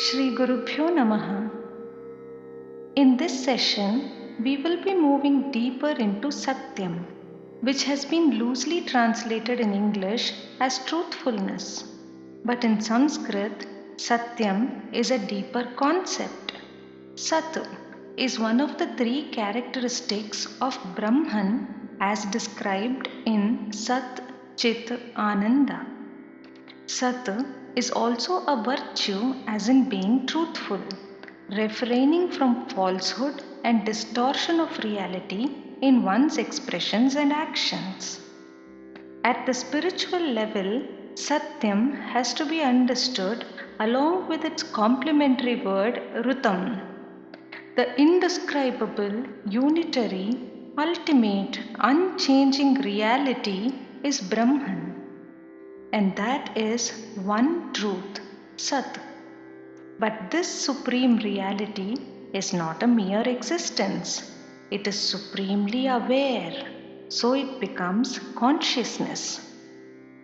Shri Gurubhyo Namaha. In this session, we will be moving deeper into Satyam, which has been loosely translated in English as truthfulness. But in Sanskrit, Satyam is a deeper concept. Sat is one of the three characteristics of Brahman as described in Sat Chit Ananda. Sat is also a virtue as in being truthful, refraining from falsehood and distortion of reality in one's expressions and actions. At the spiritual level, Satyam has to be understood along with its complementary word Rutam. The indescribable, unitary, ultimate, unchanging reality is Brahman. And that is one truth, Sat. But this supreme reality is not a mere existence, it is supremely aware, so it becomes consciousness.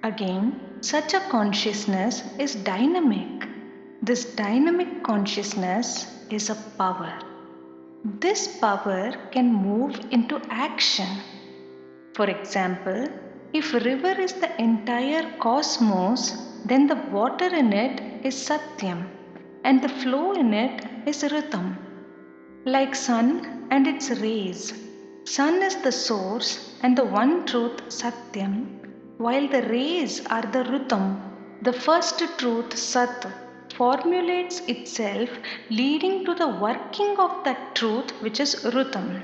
Again, such a consciousness is dynamic. This dynamic consciousness is a power. This power can move into action. For example, if river is the entire cosmos, then the water in it is Satyam and the flow in it is Ritam. Like sun and its rays, sun is the source and the one truth Satyam, while the rays are the Ritam, the first truth Sat formulates itself leading to the working of that truth which is Ritam.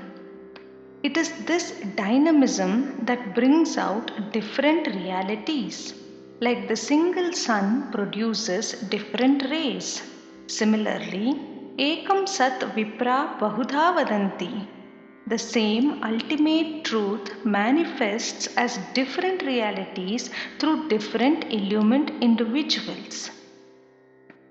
It is this dynamism that brings out different realities. Like the single sun produces different rays. Similarly, Ekam Sat Vipra Bahudha Vadanti. The same ultimate truth manifests as different realities through different illumined individuals.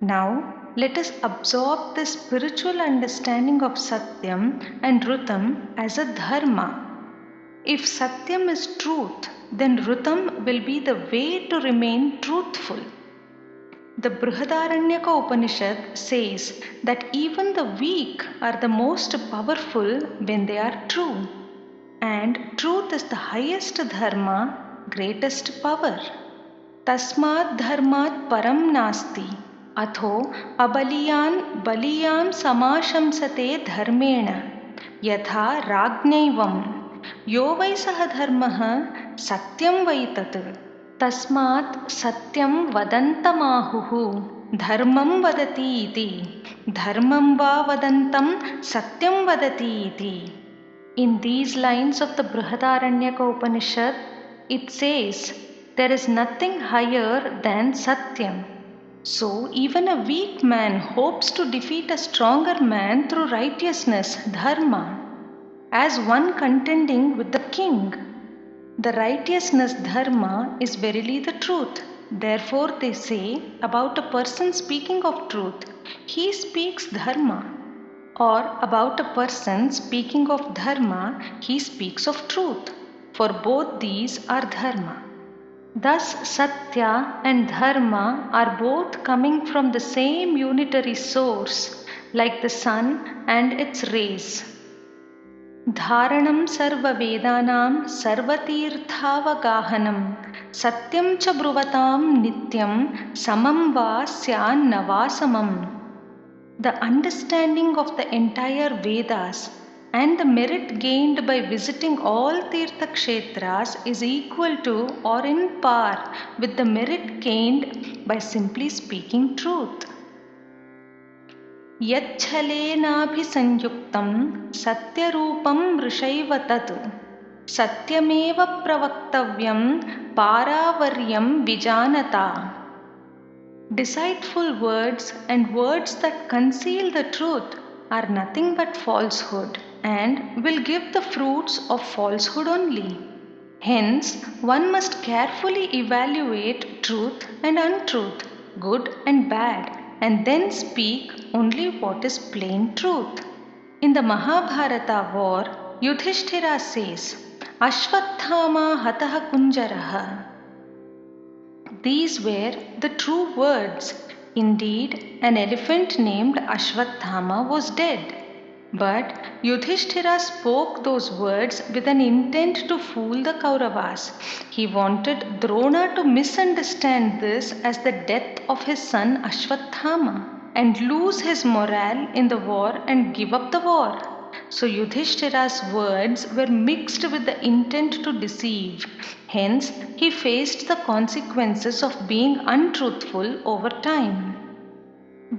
Now, let us absorb the spiritual understanding of Satyam and Rutam as a dharma. If Satyam is truth, then Rutam will be the way to remain truthful. The Brihadaranyaka Upanishad says that even the weak are the most powerful when they are true. And truth is the highest dharma, greatest power. Tasmat dharmat param nasti. अथो अबलियान बलियान समाशंसते धर्मेण यथा राज्ञैवं यो वै सः धर्मः सत्यं वै तत् तस्मात् सत्यं वदन्तमाहुः धर्मं वदति इति धर्मं वा वदन्तं सत्यं वदति इति. In these lines of the Brihadaranyaka Upanishad, it says, there is nothing higher than Satyam. So, even a weak man hopes to defeat a stronger man through righteousness, dharma, as one contending with the king. The righteousness, dharma, is verily the truth. Therefore, they say about a person speaking of truth, he speaks dharma. Or about a person speaking of dharma, he speaks of truth. For both these are dharma. Thus, Satya and Dharma are both coming from the same unitary source, like the sun and its rays. Dharanam sarva vedanam sarvatirthavagahanam satyam cha bruvatam nityam samam va syan navasamam. The understanding of the entire Vedas and the merit gained by visiting all Tirtha Kshetras is equal to or in par with the merit gained by simply speaking truth. Yachhalenabhisanyuktam satyarupam vrishaiva tat satyameva pravaktavayam paravaryam vijanata. Deceitful words and words that conceal the truth are nothing but falsehood and will give the fruits of falsehood only. Hence, one must carefully evaluate truth and untruth, good and bad, and then speak only what is plain truth. In the Mahabharata war, Yudhishthira says, Ashwathama hataha kunjaraha. These were the true words. Indeed, an elephant named Ashwatthama was dead. But Yudhishthira spoke those words with an intent to fool the Kauravas. He wanted Drona to misunderstand this as the death of his son Ashwatthama and lose his morale in the war and give up the war. So Yudhishthira's words were mixed with the intent to deceive. Hence, he faced the consequences of being untruthful over time.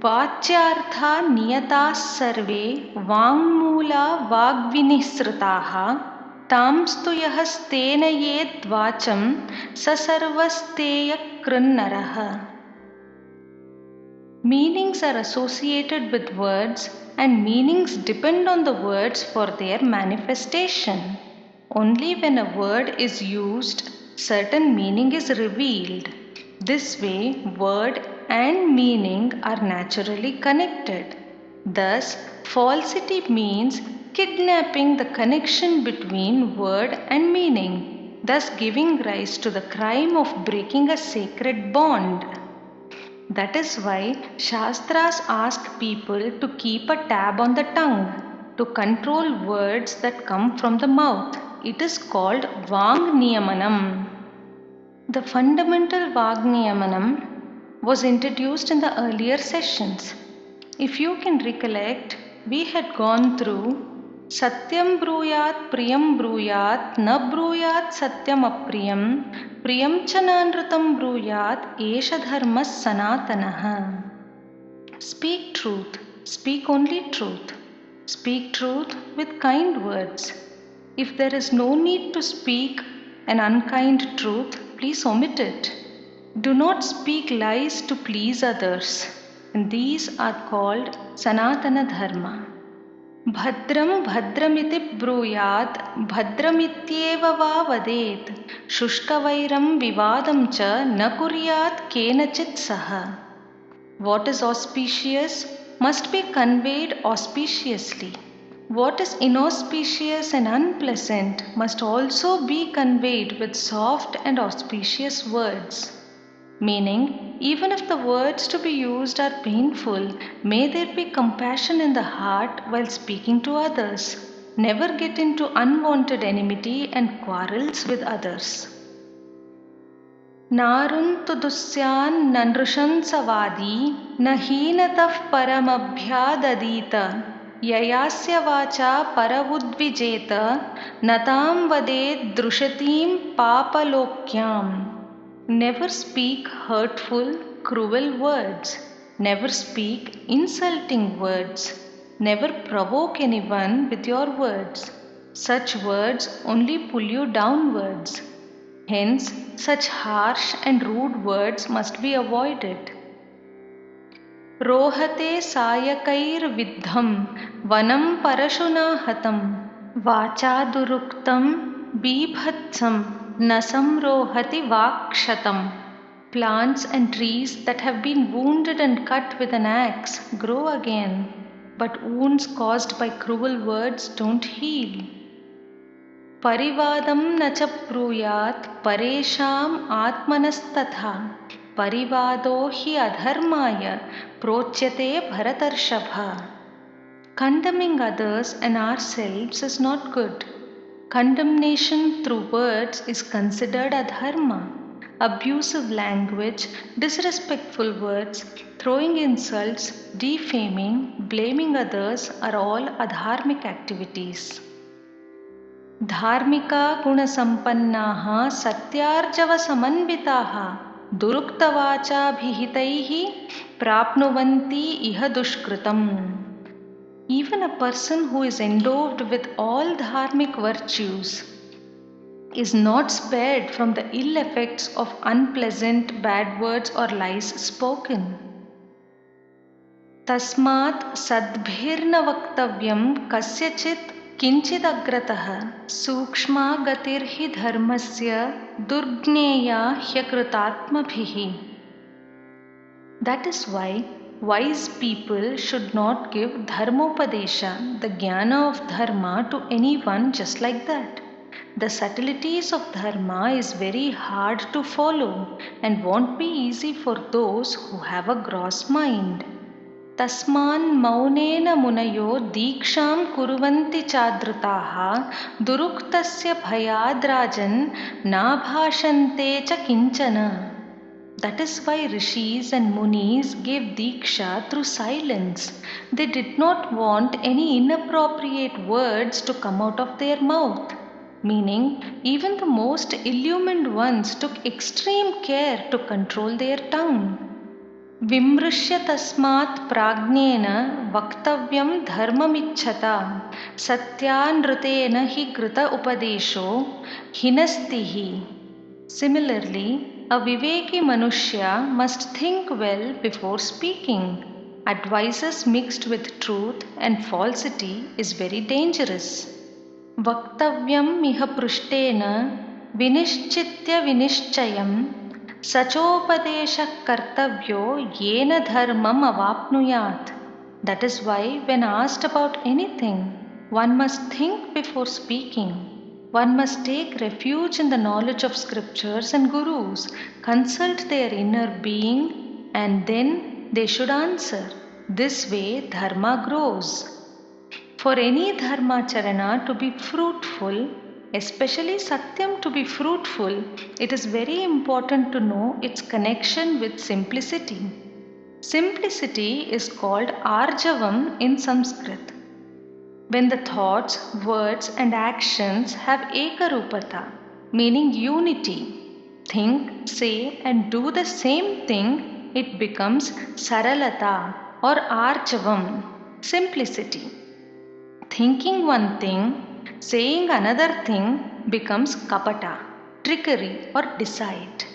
वाच्यार्था नियताः सर्वे वाङ्मूला वाग्विनिसृताः तांस्तु यः स्तेनयेद् वाचं स सर्वस्तेयकृन्नरः. Meanings are associated with words and meanings depend on the words for their manifestation. Only when a word is used, certain meaning is revealed. This way, word and meaning are naturally connected. Thus, falsity means kidnapping the connection between word and meaning, thus giving rise to the crime of breaking a sacred bond. That is why Shastras ask people to keep a tab on the tongue, to control words that come from the mouth. It is called Vang Niyamanam. The fundamental Vag Niyamanam was introduced in the earlier sessions. If you can recollect, we had gone through Satyam bruyat priyam bruyat na bruyat satyam apriyam priyam chananrutam bruyat esha dharmas sanatanaha. Speak truth, speak only truth. Speak truth with kind words. If there is no need to speak an unkind truth, please omit it. Do not speak lies to please others. And these are called Sanatana Dharma. Bhadram bhadramiti bruyat bhadramityeva va vadet shushkavairam vivadam cha na kuryat kenachit saha. What is auspicious must be conveyed auspiciously. What is inauspicious and unpleasant must also be conveyed with soft and auspicious words. Meaning, even if the words to be used are painful, may there be compassion in the heart while speaking to others. Never get into unwanted enmity and quarrels with others. Narun tu dusyan nandrushansavadi nahinataf paramabhyadadita yayasya vacha paravudvijeta natam vadet drushatim papalokyam. Never speak hurtful, cruel words. Never speak insulting words. Never provoke anyone with your words. Such words only pull you downwards. Hence, such harsh and rude words must be avoided. Rohate sayakair vidham vanam parashuna hatam vacha duruktam bibhatsam nasam rohati vakshatam. Plants and trees that have been wounded and cut with an axe grow again, but wounds caused by cruel words don't heal. Parivadam nacha bruyat paresham atmanastatha parivado hi adharmaya prochyate bharatarshabha. Condemning others and ourselves is not good. Condemnation through words is considered adharma. Abusive language, disrespectful words, throwing insults, defaming, blaming others are all adharmic activities. Dharmika guna sampannaha satyarjava samanvitaha duruktavacha bhihitaihi prapnuvanti iha dushkritam. Even a person who is endowed with all dharmic virtues is not spared from the ill effects of unpleasant bad words or lies spoken. Tasmat sadbhirna vaktavyam kasyachit kinchidagratah sukshma gatirhi dharmasya durgneya hyakritatmabhihi. That is why wise people should not give dharmopadesha, the jnana of dharma, to anyone just like that. The subtleties of dharma is very hard to follow and won't be easy for those who have a gross mind. Tasman maunena munayo diksham kuruvanti chadrutaha duruktasya bhayadrajan nabhashante cha kinchana. That is why rishis and munis gave diksha through silence. They did not want any inappropriate words to come out of their mouth. Meaning, even the most illumined ones took extreme care to control their tongue. Vimrishya tasmat pragnena vaktavyam dharmamichhata satyanrutena hi krita upadesho hinastihi. Similarly, a Viveki Manushya must think well before speaking. Advices mixed with truth and falsity is very dangerous. Vaktavyam miha prushtena vinishchitya vinishchayam sachopadesha kartavyo yena dharmam avapnuyat. That is why when asked about anything, one must think before speaking. One must take refuge in the knowledge of scriptures and gurus, consult their inner being, and then they should answer. This way, dharma grows. For any dharmacharana to be fruitful, especially satyam to be fruitful, it is very important to know its connection with simplicity. Simplicity is called arjavam in Sanskrit. When the thoughts, words, and actions have ekarupata, meaning unity, think, say, and do the same thing, it becomes saralata or arjavam, simplicity. Thinking one thing, saying another thing becomes kapata, trickery or deceit.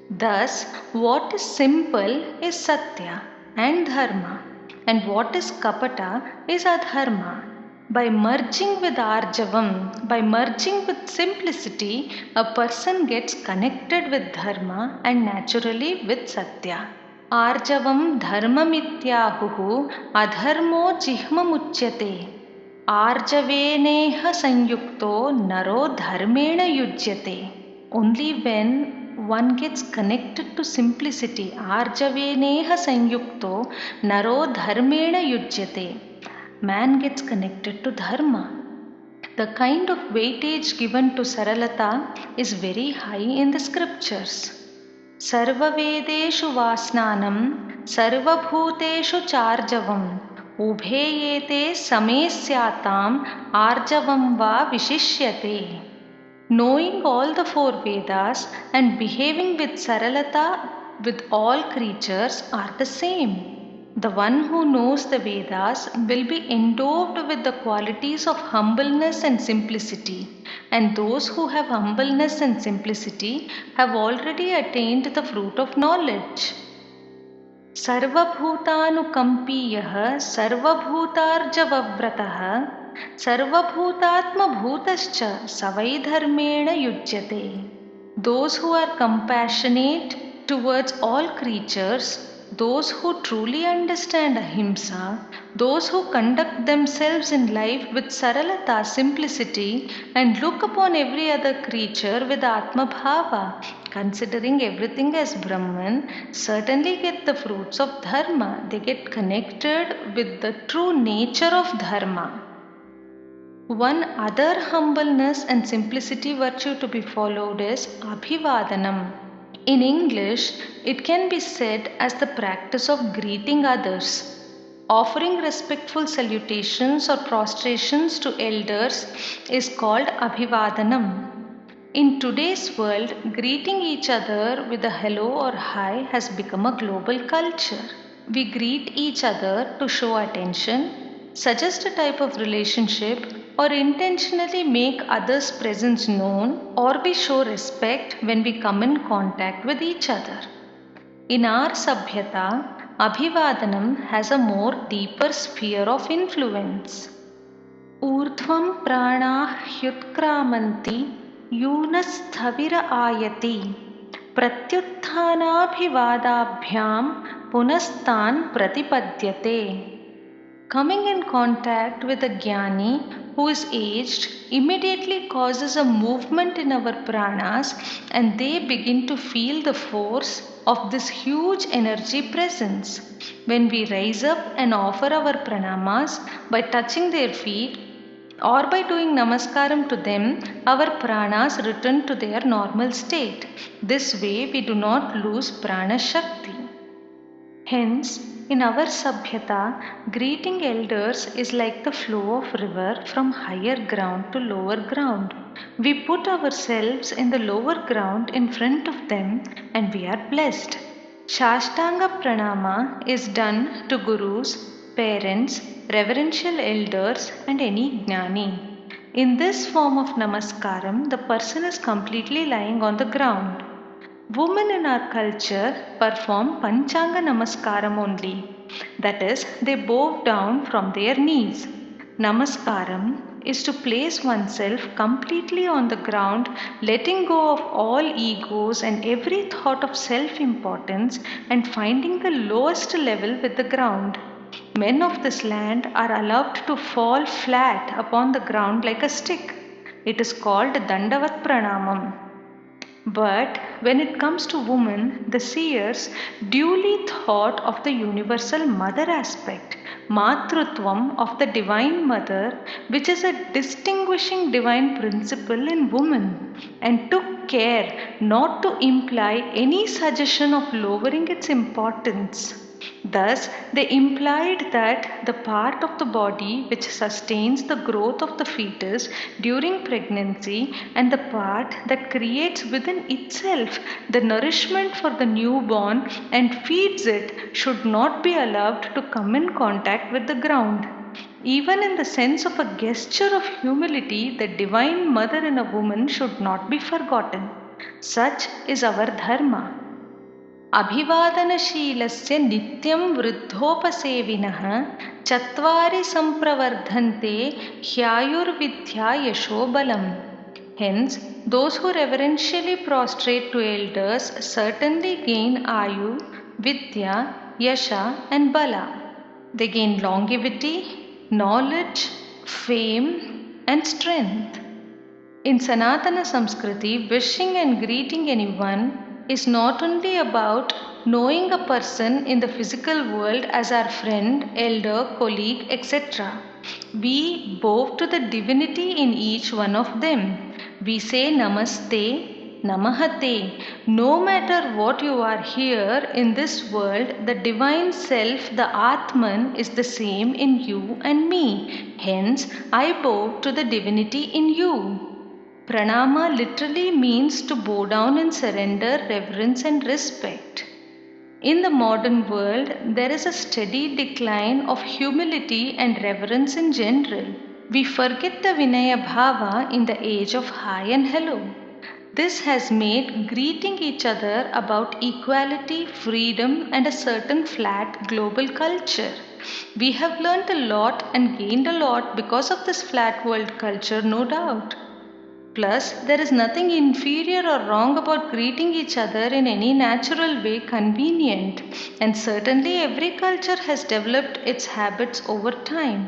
Thus, what is simple is satya and dharma, and what is kapata is adharma. By merging with arjavam, by merging with simplicity, a person gets connected with dharma and naturally with satya. Arjavam dharmamityahuhu adharmo jihmamuchyate. Arjaveneha sanyukto naro dharmena yujyate. Only when one gets connected to simplicity, arjaveneha sanyukto naro dharmena yujyate, man gets connected to dharma. The kind of weightage given to saralata is very high in the scriptures. Sarva vedeshu vasnanam sarva bhuteshu charjavam ubheyete samesyatam arjavam va vishishyate. Knowing all the four Vedas and behaving with saralata with all creatures are the same. The one who knows the Vedas will be endowed with the qualities of humbleness and simplicity, and those who have humbleness and simplicity have already attained the fruit of knowledge. Sarvabhutanukampiyah sarvabhutarjavavratah sarvabhutatmabhutascha savai dharmena yujyate. Those who are compassionate towards all creatures, those who truly understand ahimsa, those who conduct themselves in life with saralata, simplicity, and look upon every other creature with atma bhava, considering everything as Brahman, certainly get the fruits of dharma. They get connected with the true nature of dharma. One other humbleness and simplicity virtue to be followed is abhivadanam. In English, it can be said as the practice of greeting others. Offering respectful salutations or prostrations to elders is called abhivadanam. In today's world, greeting each other with a hello or hi has become a global culture. We greet each other to show attention, suggest a type of relationship, or intentionally make others' presence known, or we show respect when we come in contact with each other. In our Sabhyata, Abhivadanam has a more deeper sphere of influence. Urdhvam prana hyutkramanti yunasthavira ayati pratyutthanaabhivadabhyam punastan pratipadyate. Coming in contact with a jnani who is aged immediately causes a movement in our pranas, and they begin to feel the force of this huge energy presence. When we rise up and offer our pranamas by touching their feet or by doing namaskaram to them, our pranas return to their normal state. This way we do not lose prana shakti. Hence, in our Sabhyata, greeting elders is like the flow of river from higher ground to lower ground. We put ourselves in the lower ground in front of them and we are blessed. Shashtanga Pranama is done to gurus, parents, reverential elders and any jnani. In this form of namaskaram, the person is completely lying on the ground. Women in our culture perform Panchanga Namaskaram only. That is, they bow down from their knees. Namaskaram is to place oneself completely on the ground, letting go of all egos and every thought of self importance and finding the lowest level with the ground. Men of this land are allowed to fall flat upon the ground like a stick. It is called Dandavat Pranamam. But when it comes to women, the seers duly thought of the universal mother aspect, Matrutvam of the divine mother, which is a distinguishing divine principle in woman, and took care not to imply any suggestion of lowering its importance. Thus, they implied that the part of the body which sustains the growth of the fetus during pregnancy and the part that creates within itself the nourishment for the newborn and feeds it should not be allowed to come in contact with the ground. Even in the sense of a gesture of humility, the divine mother in a woman should not be forgotten. Such is our dharma. अभिवादनशीलस्य नित्यं वृद्धोपसेविनः चत्वारि संप्रवर्धन्ते ह्यायुर्विद्या यशोबलम्. Hence, those who reverentially prostrate to elders certainly gain ayu, vidya, yasha and bala. They gain longevity, knowledge, fame and strength. In Sanatana Samskriti, wishing and greeting anyone is not only about knowing a person in the physical world as our friend, elder, colleague, etc. We bow to the divinity in each one of them. We say Namaste, Namahate. No matter what you are here in this world, the divine self, the Atman, is the same in you and me. Hence, I bow to the divinity in you. Pranama literally means to bow down in surrender, reverence and respect. In the modern world, there is a steady decline of humility and reverence in general. We forget the Vinaya Bhava in the age of hi and hello. This has made greeting each other about equality, freedom and a certain flat global culture. We have learnt a lot and gained a lot because of this flat world culture, no doubt. Plus, there is nothing inferior or wrong about greeting each other in any natural way convenient, and certainly every culture has developed its habits over time.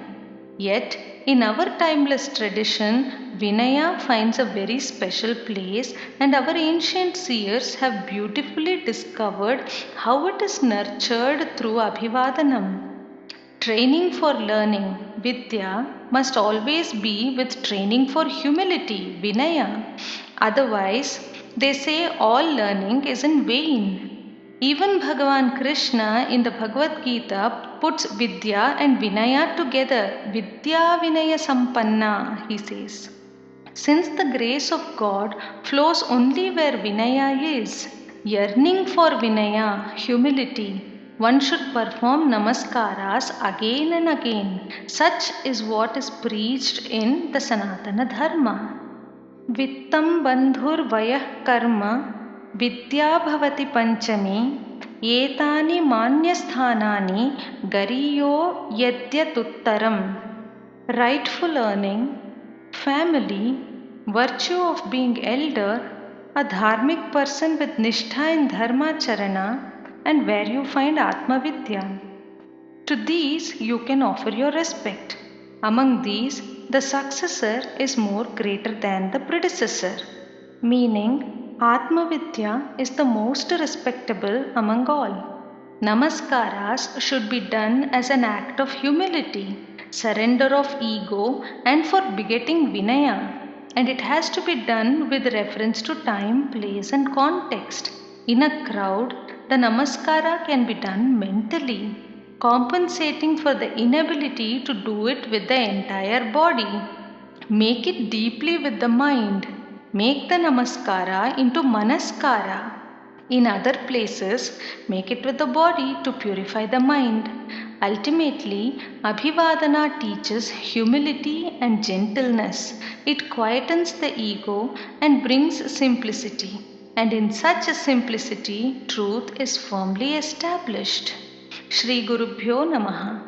Yet, in our timeless tradition, Vinaya finds a very special place, and our ancient seers have beautifully discovered how it is nurtured through Abhivadanam. Training for learning, Vidya, must always be with training for humility, Vinaya. Otherwise, they say all learning is in vain. Even Bhagavan Krishna in the Bhagavad Gita puts Vidya and Vinaya together. Vidya Vinaya Sampanna, he says. Since the grace of God flows only where Vinaya is, yearning for Vinaya, humility, one should perform namaskaras again and again. Such is what is preached in the Sanatana Dharma. Vittam bandhur vayah karma vidya bhavati panchami etani manyasthanani gariyo yadyatuttaram. Rightful earning, family, virtue of being elder, a dharmic person with nishtha in dharma charana, and where you find Atma Vidya. To these you can offer your respect. Among these, the successor is more greater than the predecessor, meaning Atmavidya is the most respectable among all. Namaskaras should be done as an act of humility, surrender of ego, and for begetting Vinaya. And it has to be done with reference to time, place, and context. In a crowd, the Namaskara can be done mentally, compensating for the inability to do it with the entire body. Make it deeply with the mind. Make the Namaskara into Manaskara. In other places, make it with the body to purify the mind. Ultimately, Abhivadana teaches humility and gentleness. It quietens the ego and brings simplicity. And in such a simplicity, truth is firmly established. Shri Gurubhyo Namaha.